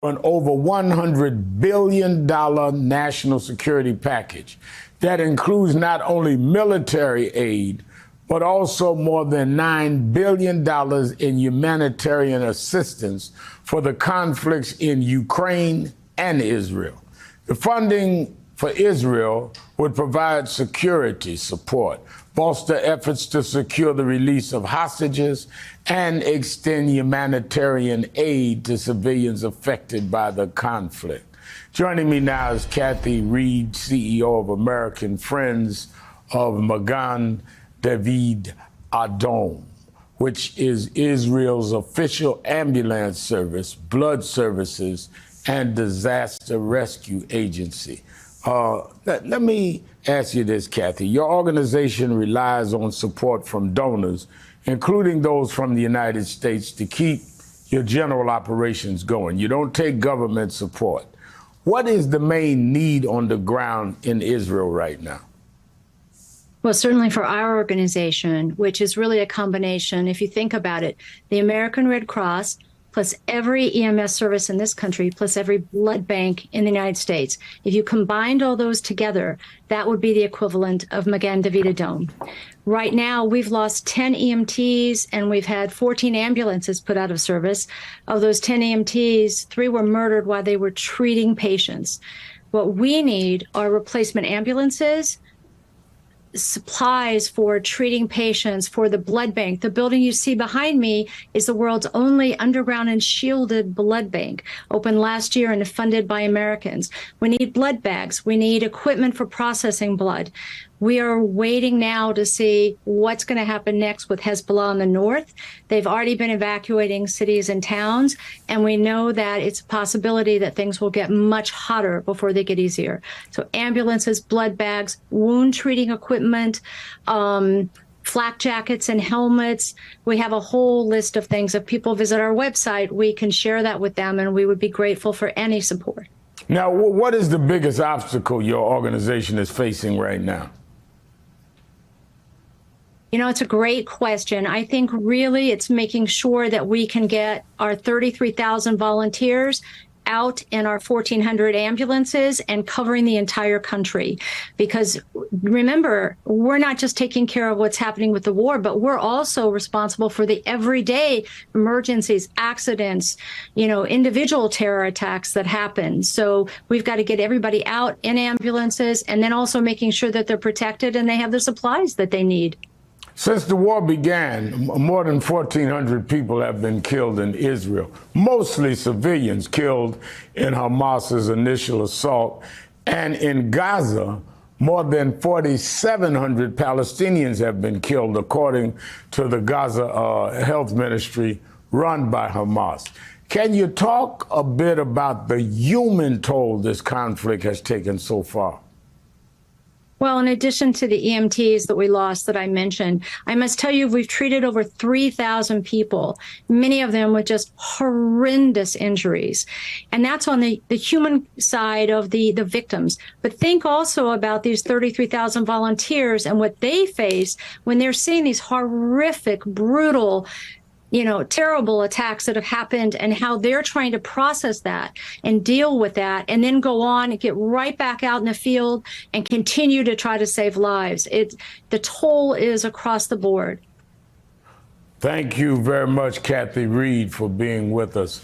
an over $100 billion national security package that includes not only military aid, but also more than $9 billion in humanitarian assistance for the conflicts in Ukraine and Israel. The funding for Israel would provide security support, bolster efforts to secure the release of hostages, and extend humanitarian aid to civilians affected by the conflict. Joining me now is Kathy Reed, CEO of American Friends of Magen David Adom, which is Israel's official ambulance service, blood services, and disaster rescue agency. Let me ask you this, Kathy. Your organization relies on support from donors, including those from the United States, to keep your general operations going. You don't take government support. What is the main need on the ground in Israel right now? Well, certainly for our organization, which is really a combination, if you think about it, the American Red Cross, plus every EMS service in this country, plus every blood bank in the United States. If you combined all those together, that would be the equivalent of Magen David Adom. Right now, we've lost 10 EMTs and we've had 14 ambulances put out of service. Of those 10 EMTs, 3 were murdered while they were treating patients. What we need are replacement ambulances, supplies for treating patients, for the blood bank. The building you see behind me is the world's only underground and shielded blood bank, opened last year and funded by Americans. We need blood bags. We need equipment for processing blood. We are waiting now to see what's going to happen next with Hezbollah in the north. They've already been evacuating cities and towns, and we know that it's a possibility that things will get much hotter before they get easier. So ambulances, blood bags, wound treating equipment, flak jackets and helmets. We have a whole list of things. If people visit our website, we can share that with them, and we would be grateful for any support. Now, what is the biggest obstacle your organization is facing right now? You know, it's a great question. I think really it's making sure that we can get our 33,000 volunteers out in our 1,400 ambulances and covering the entire country. Because remember, we're not just taking care of what's happening with the war, but we're also responsible for the everyday emergencies, accidents, you know, individual terror attacks that happen. So we've got to get everybody out in ambulances and then also making sure that they're protected and they have the supplies that they need. Since the war began, more than 1,400 people have been killed in Israel, mostly civilians killed in Hamas's initial assault. And in Gaza, more than 4,700 Palestinians have been killed, according to the Gaza Health Ministry run by Hamas. Can you talk a bit about the human toll this conflict has taken so far? Well, in addition to the EMTs that we lost that I mentioned, I must tell you, we've treated over 3,000 people, many of them with just horrendous injuries. And that's on the human side of the victims. But think also about these 33,000 volunteers and what they face when they're seeing these horrific, brutal, you know, terrible attacks that have happened and how they're trying to process that and deal with that and then go on and get right back out in the field and continue to try to save lives. The toll is across the board. Thank you very much, Kathy Reed, for being with us.